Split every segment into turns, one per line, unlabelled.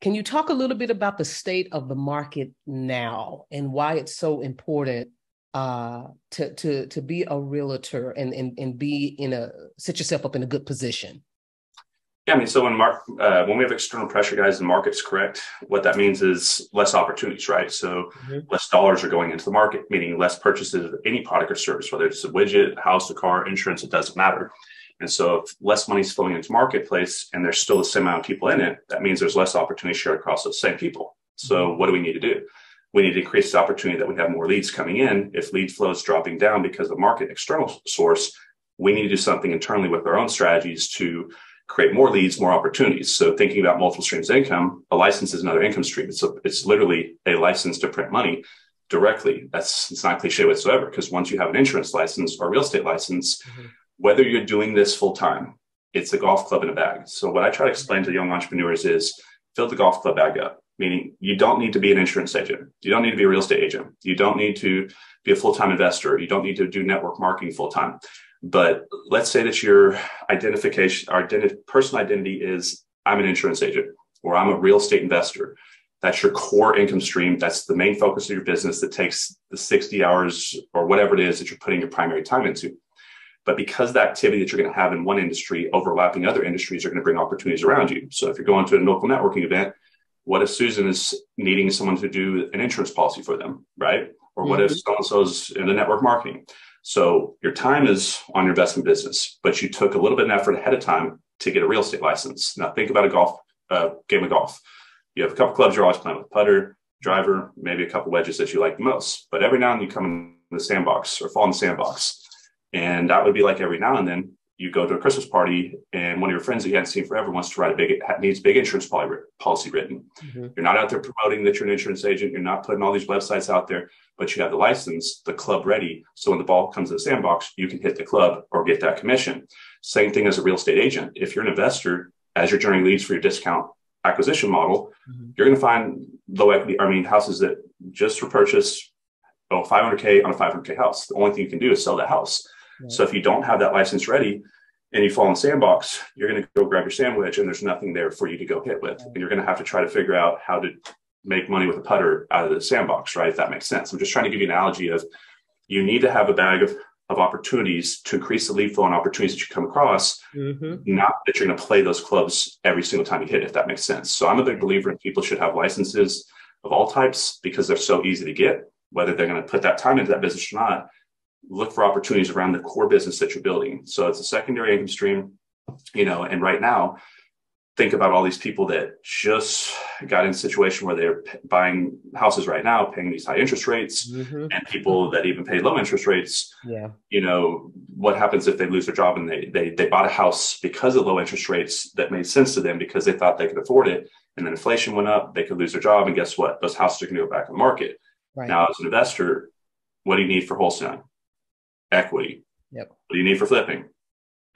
Can you talk a little bit about the state of the market now and why it's so important to be a realtor and be set yourself up in a good position?
Yeah, I mean, so when we have external pressure, guys, the market's correct. What that means is less opportunities, right? So less dollars are going into the market, meaning less purchases of any product or service, whether it's a widget, a house, a car, insurance, it doesn't matter. And so if less money is flowing into marketplace and there's still the same amount of people in it, that means there's less opportunity shared across those same people. So what do we need to do? We need to increase the opportunity that we have more leads coming in. If lead flow is dropping down because of market external source, we need to do something internally with our own strategies to create more leads, more opportunities. So thinking about multiple streams of income, a license is another income stream. It's literally a license to print money directly. It's not cliche whatsoever, because once you have an insurance license or a real estate license, whether you're doing this full time, it's a golf club in a bag. So what I try to explain to young entrepreneurs is fill the golf club bag up, meaning you don't need to be an insurance agent. You don't need to be a real estate agent. You don't need to be a full-time investor. You don't need to do network marketing full-time. But let's say that your personal identity is I'm an insurance agent or I'm a real estate investor. That's your core income stream. That's the main focus of your business that takes the 60 hours or whatever it is that you're putting your primary time into. But because the activity that you're going to have in one industry overlapping other industries are going to bring opportunities around you. So if you're going to a local networking event, what if Susan is needing someone to do an insurance policy for them, right? Or what if so-and-so's in the network marketing? So your time is on your investment business, but you took a little bit of effort ahead of time to get a real estate license. Now think about a game of golf. You have a couple clubs you're always playing with, putter, driver, maybe a couple wedges that you like the most. But every now and then you come in the sandbox or fall in the sandbox. And that would be like every now and then you go to a Christmas party and one of your friends that you hadn't seen forever wants to needs big insurance policy written. You're not out there promoting that you're an insurance agent. You're not putting all these websites out there, but you have the license, the club ready. So when the ball comes to the sandbox, you can hit the club or get that commission. Same thing as a real estate agent. If you're an investor, as you're generating leads for your discount acquisition model, you're going to find houses that just for purchase, $500K on a $500K house. The only thing you can do is sell that house. So if you don't have that license ready and you fall in the sandbox, you're going to go grab your sandwich and there's nothing there for you to go hit with. And you're going to have to try to figure out how to make money with a putter out of the sandbox, right? If that makes sense. I'm just trying to give you an analogy of you need to have a bag of opportunities to increase the lead flow and opportunities that you come across, not that you're going to play those clubs every single time you hit, if that makes sense. So I'm a big believer in people should have licenses of all types because they're so easy to get, whether they're going to put that time into that business or not. Look for opportunities around the core business that you're building. So it's a secondary income stream, and right now, think about all these people that just got in a situation where they're buying houses right now, paying these high interest rates, and people that even pay low interest rates. What happens if they lose their job and they bought a house because of low interest rates that made sense to them because they thought they could afford it. And then inflation went up, they could lose their job. And guess what? Those houses are going to go back on the market. Now, as an investor, what do you need for wholesaling? Equity. What do you need for flipping?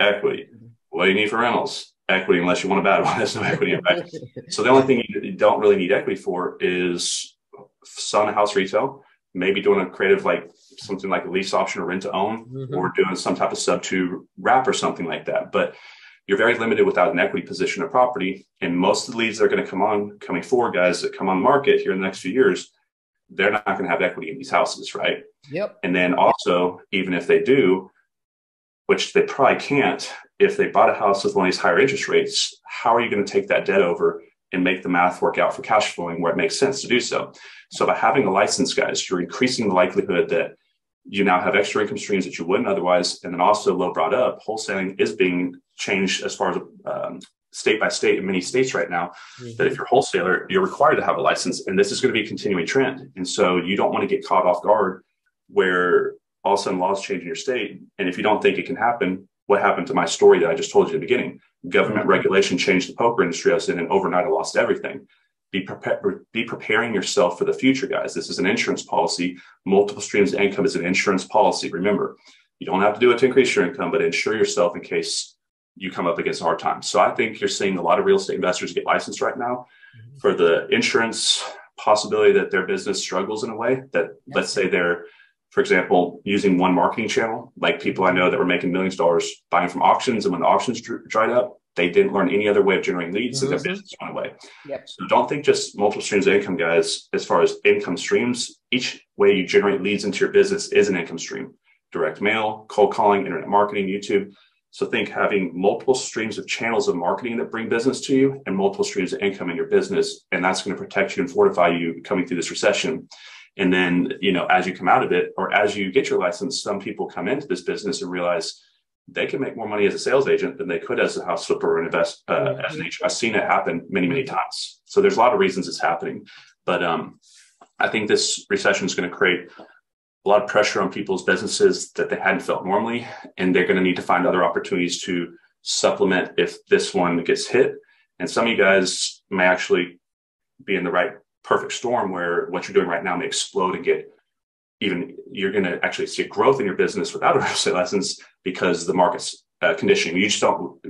Equity. What do you need for rentals? Equity, unless you want a bad one. There's no equity, right? So the only thing you don't really need equity for is selling a house retail, maybe doing a creative like something like a lease option or rent to own, or doing some type of sub-2 wrap or something like that. But you're very limited without an equity position of property. And most of the leads that are going to coming forward, guys, that come on the market here in the next few years, they're not going to have equity in these houses, right? And then also, even if they do, which they probably can't, if they bought a house with one of these higher interest rates, how are you going to take that debt over and make the math work out for cash flowing where it makes sense to do so? So by having a license, guys, you're increasing the likelihood that you now have extra income streams that you wouldn't otherwise. And then also, Lo brought up, wholesaling is being changed as far as state by state in many states right now, that if you're a wholesaler, you're required to have a license. And this is going to be a continuing trend. And so you don't want to get caught off guard where all of a sudden laws change in your state. And if you don't think it can happen, what happened to my story that I just told you at the beginning? Government regulation changed the poker industry I was in, and overnight I lost everything. Be preparing yourself for the future, guys. This is an insurance policy. Multiple streams of income is an insurance policy. Remember, you don't have to do it to increase your income, but insure yourself in case you come up against hard times. So I think you're seeing a lot of real estate investors get licensed right now for the insurance possibility that their business struggles in a way that, let's say they're, for example, using one marketing channel, like people I know that were making millions of dollars buying from auctions. And when the auctions dried up, They didn't learn any other way of generating leads, and their
Mm-hmm.
business went away.
Yep.
So don't think just multiple streams of income, guys. As far as income streams, each way you generate leads into your business is an income stream. Direct mail, cold calling, internet marketing, YouTube. So think having multiple streams of channels of marketing that bring business to you and multiple streams of income in your business. And that's going to protect you and fortify you coming through this recession. And then, as you come out of it, or as you get your license, some people come into this business and realize they can make more money as a sales agent than they could as a house flipper or as an agent. I've seen it happen many, many times. So there's a lot of reasons it's happening. But I think this recession is going to create a lot of pressure on people's businesses that they hadn't felt normally, and they're going to need to find other opportunities to supplement if this one gets hit. And some of you guys may actually be in the right perfect storm where what you're doing right now may explode and get you're going to actually see a growth in your business without a real estate license because the market's conditioning.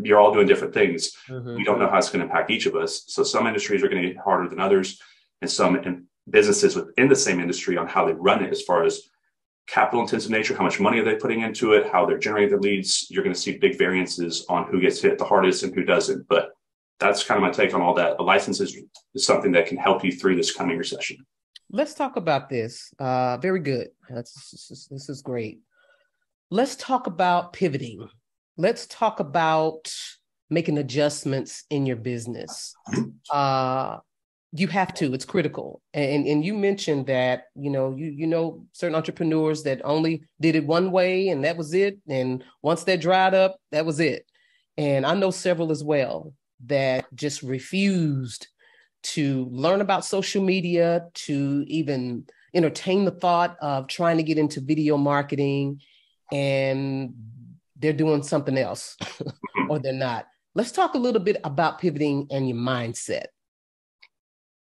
You're all doing different things.
Mm-hmm.
We don't know how it's going to impact each of us. So some industries are going to get harder than others, and some businesses within the same industry on how they run it as far as capital intensive nature, how much money are they putting into it, how they're generating the leads. You're going to see big variances on who gets hit the hardest and who doesn't. But that's kind of my take on all that. A license is something that can help you through this coming recession.
Let's talk about this. Very good. This is great. Let's talk about pivoting. Let's talk about making adjustments in your business. You have to, it's critical. And you mentioned that, certain entrepreneurs that only did it one way and that was it. And once that dried up, that was it. And I know several as well that just refused to learn about social media, to even entertain the thought of trying to get into video marketing, and they're doing something else or they're not. Let's talk a little bit about pivoting and your mindset.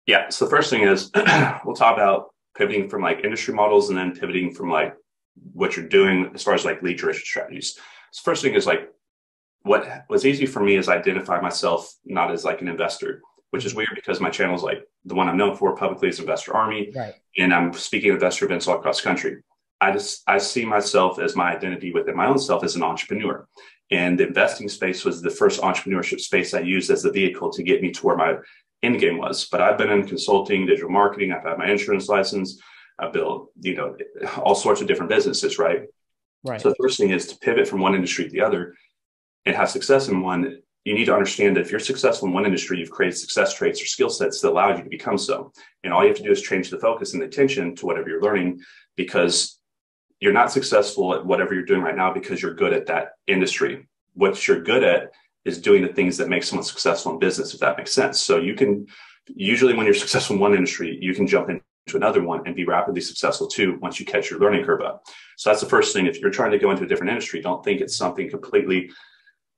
Yeah. So the first thing is we'll talk about pivoting from like industry models and then pivoting from like what you're doing as far as like lead generation strategies. So first thing is like what was easy for me is identify myself not as like an investor, which is weird because my channel is like the one I'm known for publicly is Investor Army.
Right.
And I'm speaking at investor events all across the country. I see myself as my identity within my own self as an entrepreneur. And the investing space was the first entrepreneurship space I used as the vehicle to get me to where my end game was. But I've been in consulting, digital marketing. I've had my insurance license. I've built, all sorts of different businesses, right?
Right.
So the first thing is to pivot from one industry to the other and have success in one. You need to understand that if you're successful in one industry, you've created success traits or skill sets that allow you to become so. And all you have to do is change the focus and the attention to whatever you're learning, because you're not successful at whatever you're doing right now because you're good at that industry. What you're good at is doing the things that make someone successful in business, if that makes sense. So you can usually, when you're successful in one industry, you can jump into another one and be rapidly successful too once you catch your learning curve up. So that's the first thing. If you're trying to go into a different industry, don't think it's something completely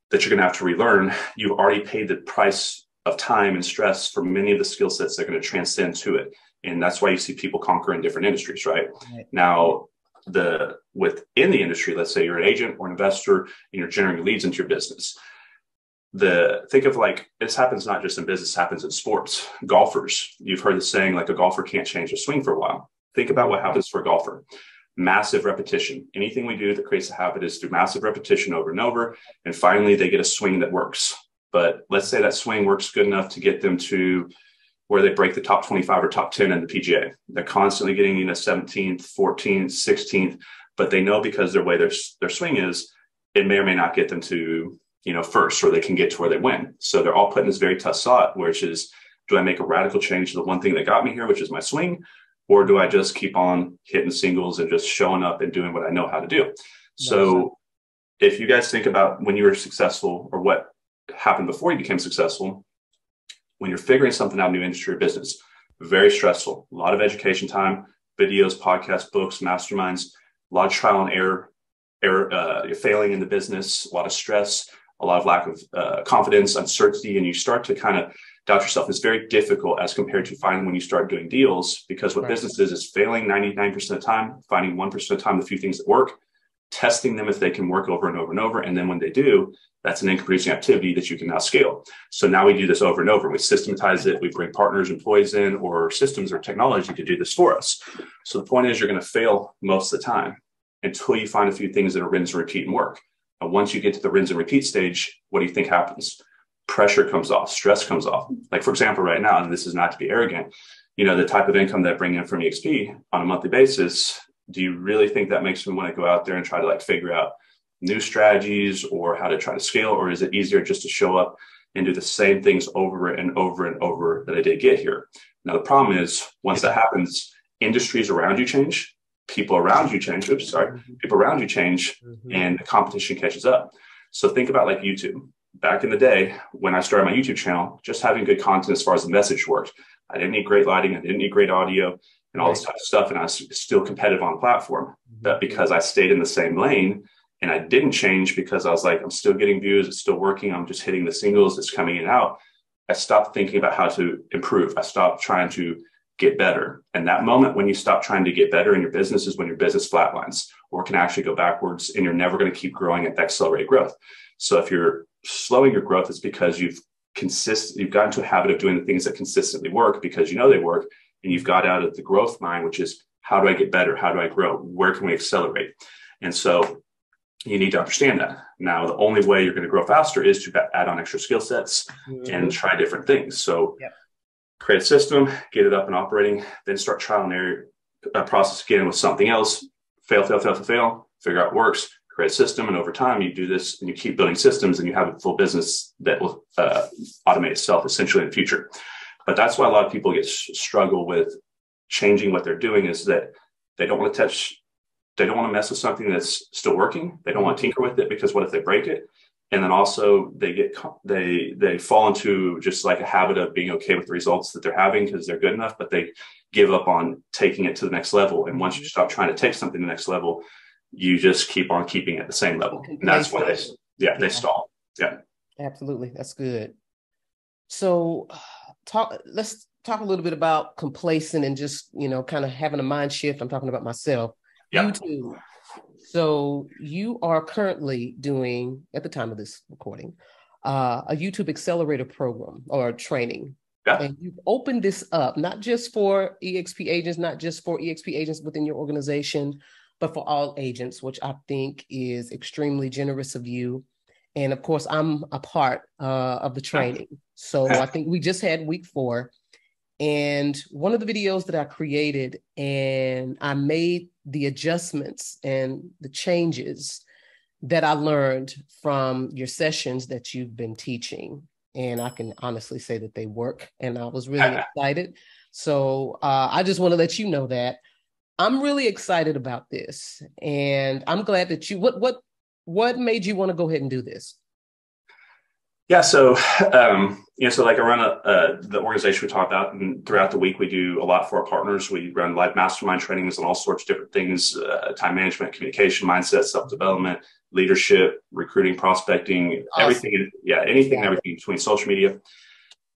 that you're going to have to relearn. You've already paid the price of time and stress for many of the skill sets that are going to transcend to it. And that's why you see people conquer in different industries, right? Now, within the industry, let's say you're an agent or an investor and you're generating leads into your business. Think of like, this happens not just in business, happens in sports. Golfers, you've heard the saying, like a golfer can't change their swing for a while. Think about what happens for a golfer. Massive repetition. Anything we do that creates a habit is through massive repetition over and over. And finally, they get a swing that works. But let's say that swing works good enough to get them to where they break the top 25 or top 10 in the PGA. They're constantly getting 17th, 14th, 16th, but they know because their way their swing is, it may or may not get them to first, or they can get to where they win. So they're all put in this very tough spot, which is, do I make a radical change to the one thing that got me here, which is my swing? Or do I just keep on hitting singles and just showing up and doing what I know how to do? Nice. So if you guys think about when you were successful or what happened before you became successful, when you're figuring something out in a new industry or business, very stressful, a lot of education time, videos, podcasts, books, masterminds, a lot of trial and error, failing in the business, a lot of stress, a lot of lack of confidence, uncertainty, and you start to kind of doubt yourself. It's very difficult as compared to finding when you start doing deals, because what business is failing 99% of the time, finding 1% of the time the few things that work, testing them if they can work over and over and over. And then when they do, that's an income producing activity that you can now scale. So now we do this over and over. We systematize it. We bring partners, employees in, or systems or technology to do this for us. So the point is, you're going to fail most of the time until you find a few things that are rinse and repeat and work. And once you get to the rinse and repeat stage, what do you think happens? pressure comes off, stress comes off. Like, for example, right now, and this is not to be arrogant, the type of income that I bring in from EXP on a monthly basis, do you really think that makes me want to go out there and try to like figure out new strategies or how to try to scale? Or is it easier just to show up and do the same things over and over and over that I did get here? Now, the problem is once that happens, industries around you change, people around you change, people around you change, and the competition catches up. So think about like YouTube. Back in the day, when I started my YouTube channel, just having good content as far as the message worked. I didn't need great lighting. I didn't need great audio and all this type of stuff. And I was still competitive on the platform. But because I stayed in the same lane and I didn't change because I was like, I'm still getting views. It's still working. I'm just hitting the singles. It's coming in and out. I stopped thinking about how to improve. I stopped trying to get better. And that moment when you stop trying to get better in your business is when your business flatlines or can actually go backwards, and you're never going to keep growing at accelerated growth. So if you're slowing your growth, it's because you've gotten into a habit of doing the things that consistently work because you know they work, and you've got out of the growth mind, which is how do I get better? How do I grow? Where can we accelerate? And so you need to understand that. Now, the only way you're going to grow faster is to add on extra skill sets and try different things. So create a system, get it up and operating, then start trial and error process again with something else. Fail, figure out what works, create a system. And over time, you do this and you keep building systems and you have a full business that will automate itself essentially in the future. But that's why a lot of people struggle with changing what they're doing is that they don't want to mess with something that's still working. They don't want to tinker with it because what if they break it? And then also they fall into just like a habit of being okay with the results that they're having because they're good enough, but they give up on taking it to the next level. And once you stop trying to take something to the next level, you just keep on keeping at the same level. And that's why they stall. Yeah.
Absolutely. That's good. So let's talk a little bit about complacent and just, kind of having a mind shift. I'm talking about myself. YouTube. So you are currently doing, at the time of this recording, a YouTube accelerator program or training.
Yeah.
And you've opened this up, not just for EXP agents, not just for EXP agents within your organization, but for all agents, which I think is extremely generous of you. And of course, I'm a part of the training. So I think we just had week 4. And one of the videos that I created, and I made the adjustments and the changes that I learned from your sessions that you've been teaching. And I can honestly say that they work. And I was really excited. So I just want to let you know that I'm really excited about this. And I'm glad that what made you want to go ahead and do this?
Yeah. So, so like I run the organization we talked about, and throughout the week, we do a lot for our partners. We run live mastermind trainings on all sorts of different things, time management, communication, mindset, self-development, leadership, recruiting, prospecting, everything. Yeah. Anything, everything between social media.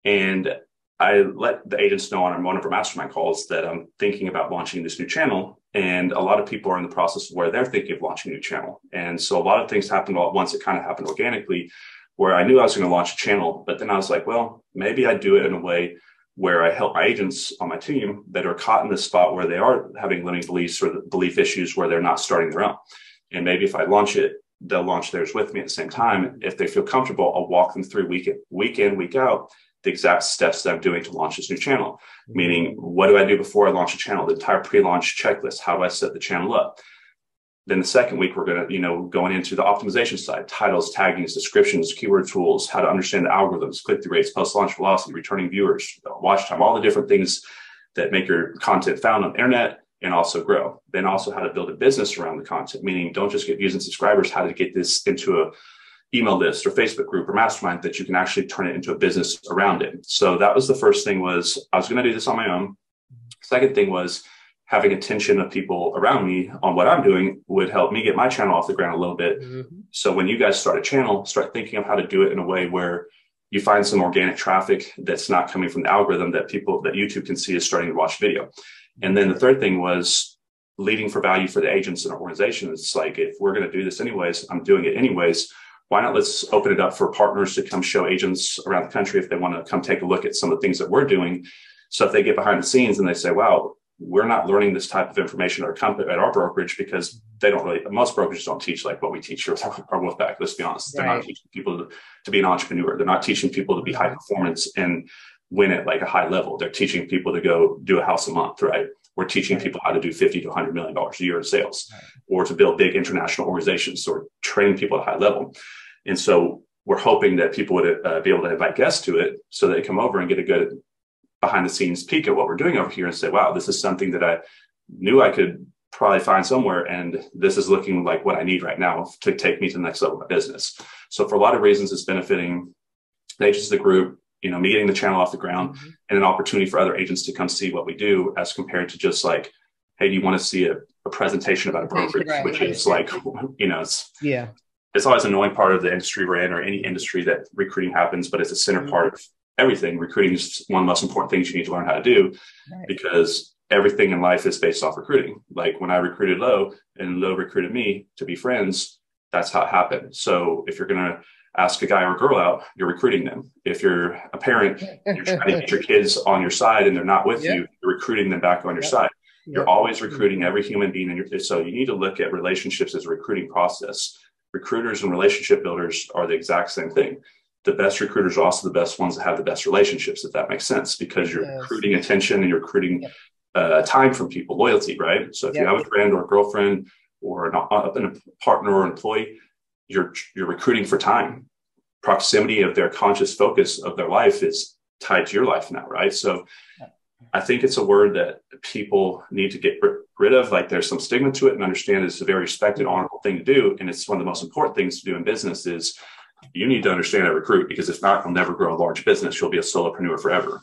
And I let the agents know on one of our mastermind calls that I'm thinking about launching this new channel. And a lot of people are in the process of where they're thinking of launching a new channel. And so a lot of things happened all at once. It kind of happened organically, where I knew I was going to launch a channel, but then I was like, well, maybe I do it in a way where I help my agents on my team that are caught in this spot where they are having limiting beliefs or the belief issues where they're not starting their own. And maybe if I launch it, they'll launch theirs with me at the same time. If they feel comfortable, I'll walk them through week in, week out, the exact steps that I'm doing to launch this new channel. Meaning, what do I do before I launch a channel? The entire pre-launch checklist. How do I set the channel up? Then the second week, we're going to, going into the optimization side, titles, taggings, descriptions, keyword tools, how to understand the algorithms, click-through rates, post-launch velocity, returning viewers, watch time, all the different things that make your content found on the internet and also grow. Then also how to build a business around the content, meaning don't just get views and subscribers, how to get this into a email list or Facebook group or mastermind that you can actually turn it into a business around it. So that was the first thing, was I was going to do this on my own. Second thing was having attention of people around me on what I'm doing would help me get my channel off the ground a little bit. So when you guys start a channel, start thinking of how to do it in a way where you find some organic traffic that's not coming from the algorithm that YouTube can see is starting to watch video. And then the third thing was leading for value for the agents in our organization. It's like, if we're going to do this anyways, I'm doing it anyways. Why not let's open it up for partners to come show agents around the country if they want to come take a look at some of the things that we're doing. So if they get behind the scenes and they say, wow, we're not learning this type of information at our company, at our brokerage, because most brokerages don't teach like what we teach here with our Wolfpack. Let's be honest. They're not teaching people to be an entrepreneur. They're not teaching people to be high performance and win at like a high level. They're teaching people to go do a house a month, right? We're teaching people how to do $50 to $100 million a year in sales, or to build big international organizations, or train people at a high level. And so we're hoping that people would be able to invite guests to it so they come over and get a good behind the scenes peek at what we're doing over here and say, wow, this is something that I knew I could probably find somewhere. And this is looking like what I need right now to take me to the next level of my business. So for a lot of reasons, it's benefiting the agents of the group, me getting the channel off the ground, and an opportunity for other agents to come see what we do, as compared to just like, hey, do you want to see a presentation about a brokerage, which is like, it's always an annoying part of the industry we're in, or any industry that recruiting happens, but it's a center part of everything. Recruiting is one of the most important things you need to learn how to do, because everything in life is based off recruiting. Like when I recruited Lo and Lo recruited me to be friends, that's how it happened. So if you're going to ask a guy or a girl out, you're recruiting them. If you're a parent, you're trying to get your kids on your side and they're not with you, you're recruiting them back on your side. You're always recruiting every human being so you need to look at relationships as a recruiting process. Recruiters and relationship builders are the exact same thing. The best recruiters are also the best ones that have the best relationships, if that makes sense, because you're recruiting attention and you're recruiting time from people, loyalty, right? So if you have a friend or a girlfriend or a partner or employee, you're recruiting for time. Proximity of their conscious focus of their life is tied to your life now, right? So I think it's a word that people need to get rid of. Like there's some stigma to it, and understand it's a very respected, honorable thing to do. And it's one of the most important things to do in business is you need to understand how to recruit, because if not, you'll never grow a large business. You'll be a solopreneur forever.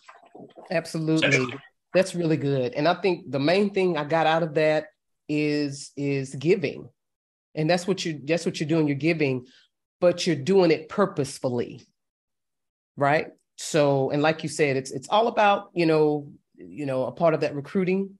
Absolutely. That's really good. And I think the main thing I got out of that is giving. And that's what you're doing. You're giving, but you're doing it purposefully. Right. So, and like you said, it's all about, a part of that recruiting,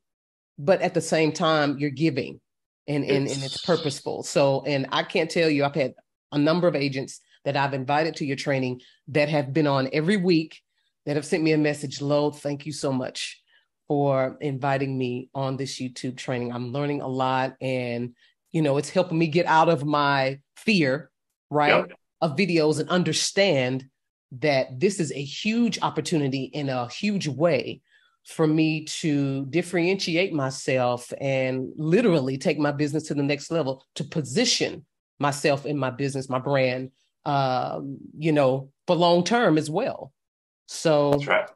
but at the same time, you're giving and it's purposeful. So, and I can't tell you, I've had a number of agents that I've invited to your training that have been on every week, that have sent me a message, Lo, thank you so much for inviting me on this YouTube training. I'm learning a lot, and, it's helping me get out of my fear, right, of videos, and understand that this is a huge opportunity in a huge way for me to differentiate myself and literally take my business to the next level, to position myself in my business, my brand, for long term as well. So that's right.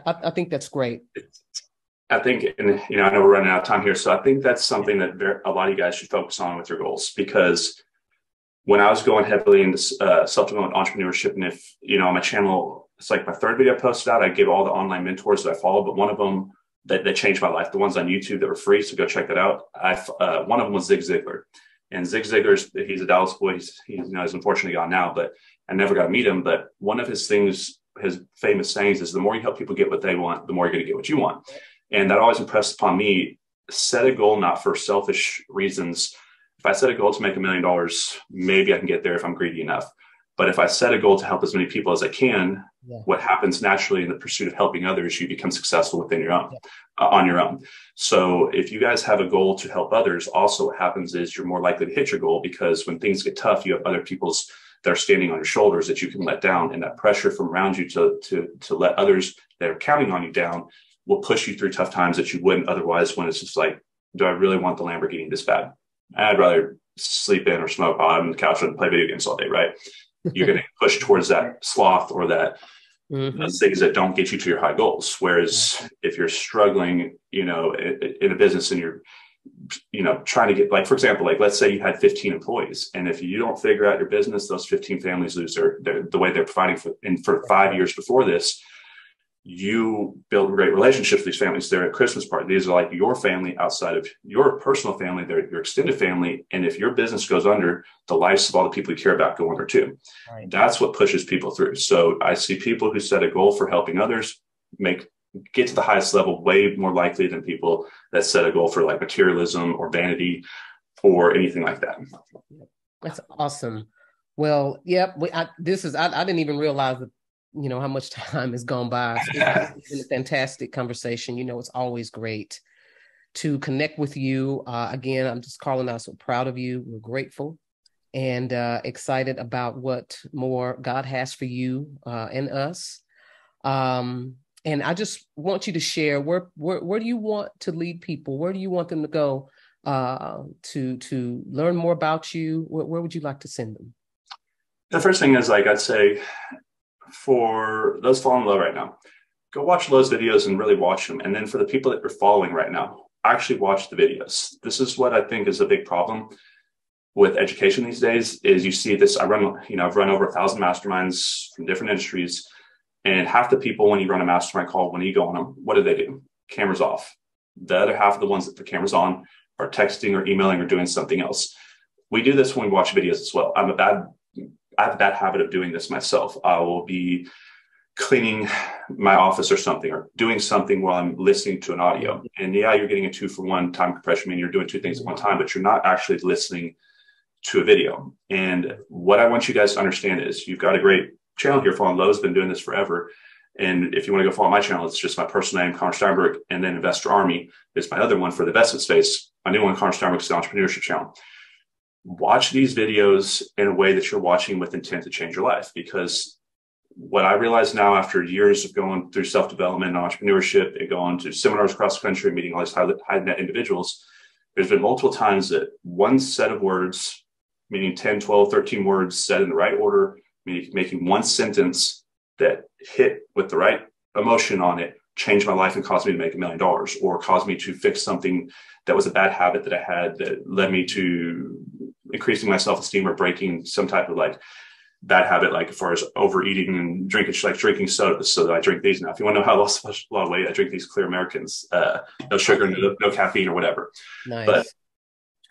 I think that's great.
I think, and I know we're running out of time here, so I think that's something that a lot of you guys should focus on with your goals, because when I was going heavily into self-development entrepreneurship, and if, on my channel, it's like my third video I posted out, I gave all the online mentors that I follow, but one of them that changed my life, the ones on YouTube that were free, so go check that out. One of them was Zig Ziglar. And Zig Ziglar's, he's a Dallas boy. He's unfortunately gone now, but I never got to meet him. But one of his famous sayings is, the more you help people get what they want, the more you're going to get what you want. And that always impressed upon me. Set a goal, not for selfish reasons. If I set a goal to make $1 million, maybe I can get there if I'm greedy enough. But if I set a goal to help as many people as I can, what happens naturally in the pursuit of helping others, you become successful within your own, on your own. So if you guys have a goal to help others, also what happens is you're more likely to hit your goal, because when things get tough, you have other people's that are standing on your shoulders that you can let down, and that pressure from around you to let others that are counting on you down will push you through tough times that you wouldn't otherwise, when it's just like, do I really want the Lamborghini this bad? I'd rather sleep in or smoke while I'm on the couch and play video games all day, right? You're going to push towards that sloth or that those things that don't get you to your high goals. Whereas if you're struggling, in a business, and you're, trying to get, like, for example, like, let's say you had 15 employees, and if you don't figure out your business, those 15 families lose the way they're providing for, and for 5 years before this, you build great relationships with these families. They're at Christmas party. These are like your family outside of your personal family. They're your extended family. And if your business goes under, the lives of all the people you care about go under too. Right. That's what pushes people through. So I see people who set a goal for helping others get to the highest level way more likely than people that set a goal for like materialism or vanity or anything like that.
That's awesome. Well, yeah, I didn't even realize that, how much time has gone by. It's been a fantastic conversation. It's always great. to connect with you. Again, I'm just calling out, so proud of you. We're grateful and excited about what more God has for you and us. And I just want you to share, where do you want to lead people? Where do you want them to go to learn more about you? Where would you like to send them?
The first thing is, like, I'd say for those following Low right now, go watch Low's videos and really watch them. And then for the people that you're following right now, actually watch the videos. This is what I think is a big problem with education these days is you see this. I've run over 1,000 masterminds from different industries. And half the people, when you run a mastermind call, when you go on them, what do? Cameras off. The other half of the ones that the camera's on are texting or emailing or doing something else. We do this when we watch videos as well. I have a bad habit of doing this myself. I will be cleaning my office or something, or doing something while I'm listening to an audio. And yeah, you're getting a 2-for-1 time compression, meaning you're doing two things at one time, but you're not actually listening to a video. And what I want you guys to understand is you've got a great channel here, Following Low's been doing this forever. And if you want to go follow my channel, it's just my personal name, Connor Steinbrook, and then Investor Army is my other one for the investment space. My new one, Connor Steinbrook, is the entrepreneurship channel. Watch these videos in a way that you're watching with intent to change your life. Because what I realize now, after years of going through self-development and entrepreneurship and going to seminars across the country, meeting all these high net individuals, there's been multiple times that one set of words, meaning 10, 12, 13 words said in the right order, making one sentence that hit with the right emotion on it, changed my life and caused me to make $1 million, or caused me to fix something that was a bad habit that I had that led me to increasing my self-esteem or breaking some type of like bad habit, like as far as overeating and drinking sodas. So that I drink these now. If you want to know how I lost a lot of weight, I drink these Clear Americans, no sugar, no caffeine or whatever. Nice. But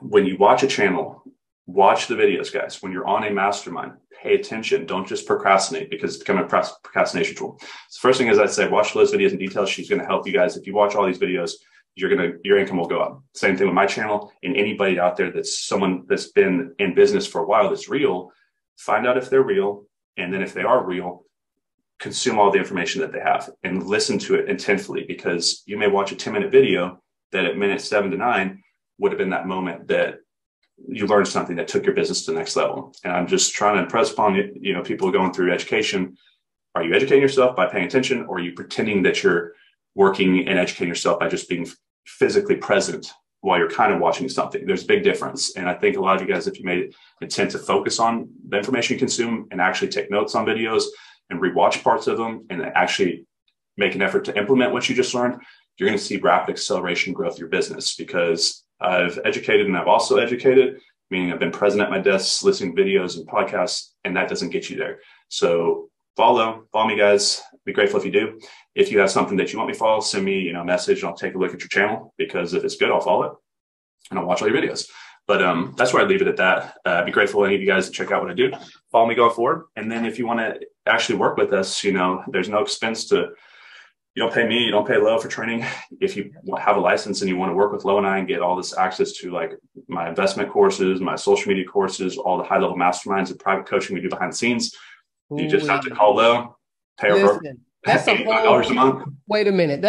when you watch a channel, watch the videos, guys. When you're on a mastermind, pay attention. Don't just procrastinate, because it's becoming a procrastination tool. So first thing is, I'd say watch those videos in detail. She's going to help you guys. If you watch all these videos, your income will go up. Same thing with my channel, and anybody out there that's someone that's been in business for a while that's real, find out if they're real. And then if they are real, consume all the information that they have and listen to it intentfully, because you may watch a 10-minute video that at minute 7 to 9 would have been that moment that you learned something that took your business to the next level. And I'm just trying to impress upon people going through education. Are you educating yourself by paying attention, or are you pretending that you're working and educating yourself by just being physically present while you're kind of watching something? There's a big difference. And I think a lot of you guys, if you made intent to focus on the information you consume and actually take notes on videos and rewatch parts of them and actually make an effort to implement what you just learned, you're going to see rapid acceleration growth of your business. Because I've educated and I've also educated, meaning I've been present at my desk, listening to videos and podcasts, and that doesn't get you there. So follow me, guys. Be grateful if you do. If you have something that you want me to follow, send me a message and I'll take a look at your channel, because if it's good, I'll follow it and I'll watch all your videos. But that's where I leave it at that. Be grateful any of you guys to check out what I do. Follow me going forward. And then if you want to actually work with us, there's no expense to. You don't pay me, you don't pay Low for training. If you have a license and you want to work with Low and I and get all this access to like my investment courses, my social media courses, all the high-level masterminds and private coaching we do behind the scenes, you just have to call Low, pay over
that's
$85 a month.
Wait a minute.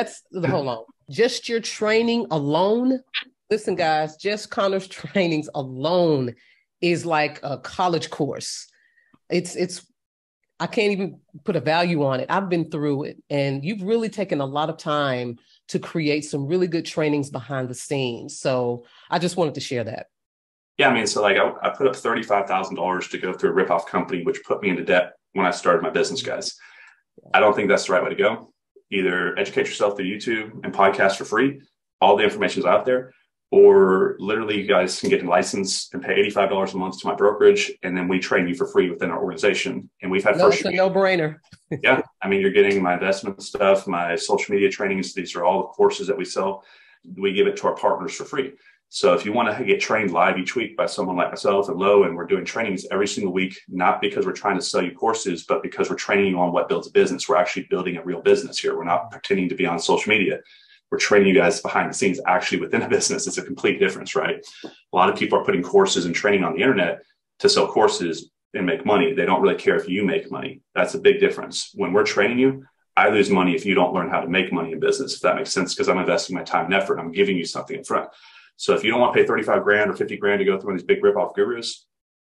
Hold on. Just your training alone. Listen, guys, just Connor's trainings alone is like a college course. It's I can't even put a value on it. I've been through it, and you've really taken a lot of time to create some really good trainings behind the scenes. So I just wanted to share that.
Yeah, so like I put up $35,000 to go through a ripoff company, which put me into debt when I started my business, guys. I don't think that's the right way to go. Either educate yourself through YouTube and podcasts for free. All the information is out there. Or literally you guys can get a license and pay $85 a month to my brokerage, and then we train you for free within our organization. And we've had
it's a no-brainer.
Yeah. You're getting my investment stuff, my social media trainings. These are all the courses that we sell. We give it to our partners for free. So if you want to get trained live each week by someone like myself and Low, and we're doing trainings every single week, not because we're trying to sell you courses, but because we're training you on what builds a business. We're actually building a real business here. We're not pretending to be on social media. We're training you guys behind the scenes, actually within a business. It's a complete difference, right? A lot of people are putting courses and training on the internet to sell courses and make money. They don't really care if you make money. That's a big difference. When we're training you, I lose money if you don't learn how to make money in business, if that makes sense, because I'm investing my time and effort. I'm giving you something in front. So if you don't want to pay 35 grand or 50 grand to go through one of these big rip-off gurus,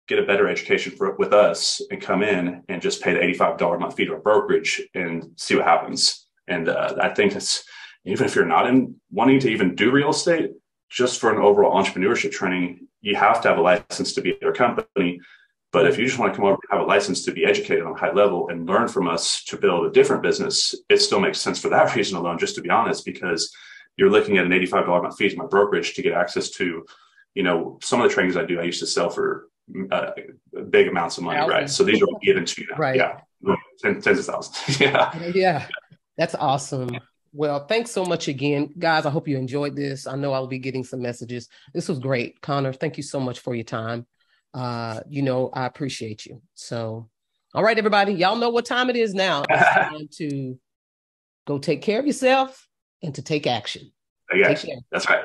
get a better education with us and come in and just pay the $85 a month fee to a brokerage and see what happens. And I think it's, even if you're not in wanting to even do real estate, just for an overall entrepreneurship training, you have to have a license to be at our company. But if you just want to come over and have a license to be educated on a high level and learn from us to build a different business, it still makes sense for that reason alone, just to be honest, because you're looking at an $85 a month fee to my brokerage to get access to, you know, some of the trainings I do, I used to sell for big amounts of money, right? So these are given to you now.
Right.
Yeah. Tens of thousands. Yeah.
Yeah. That's awesome. Well, thanks so much again, guys. I hope you enjoyed this. I know I'll be getting some messages. This was great. Connor, thank you so much for your time. You know, I appreciate you. So, all right, everybody, y'all know what time it is now. It's time to go take care of yourself and to take action.
Okay. Take care. That's right.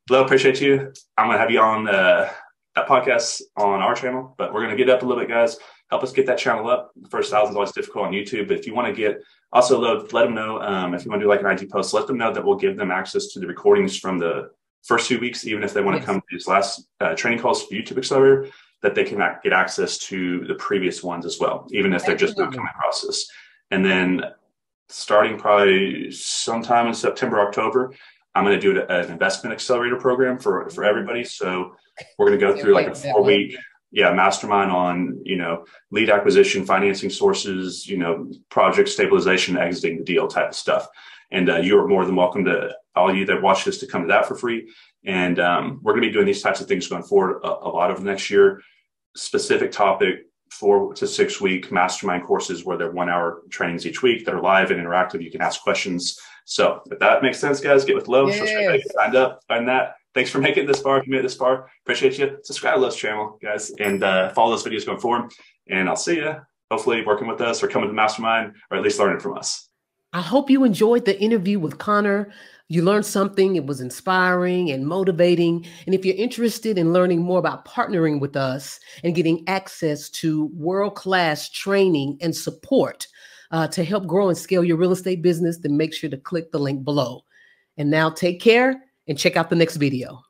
Flo, appreciate you. I'm going to have you on that podcast on our channel, but we're going to get up a little bit, guys. Help us get that channel up. The first 1,000 is always difficult on YouTube, but if you want to get, also let them know, if you want to do like an IG post, let them know that we'll give them access to the recordings from the first 2 weeks, even if they want to come to these last training calls for YouTube Accelerator, that they can get access to the previous ones as well, even if they're just not coming across this. And then starting probably sometime in September, October, I'm going to do an investment accelerator program for everybody. So we're going to go through like a 4-week mastermind on, you know, lead acquisition, financing sources, you know, project stabilization, exiting the deal type of stuff. And you are more than welcome to, all you that watch this, to come to that for free. And we're going to be doing these types of things going forward a lot of next year. Specific topic, 4 to 6 week mastermind courses where they're 1 hour trainings each week that are live and interactive. You can ask questions. So if that makes sense, guys, get with Lo. Yes. Signed up, find that. Thanks for making it this far. If you made it this far, appreciate you. Subscribe to Lo's channel, guys, and follow those videos going forward. And I'll see you, hopefully working with us or coming to the mastermind, or at least learning from us.
I hope you enjoyed the interview with Connor. You learned something. It was inspiring and motivating. And if you're interested in learning more about partnering with us and getting access to world-class training and support to help grow and scale your real estate business, then make sure to click the link below. And now take care and check out the next video.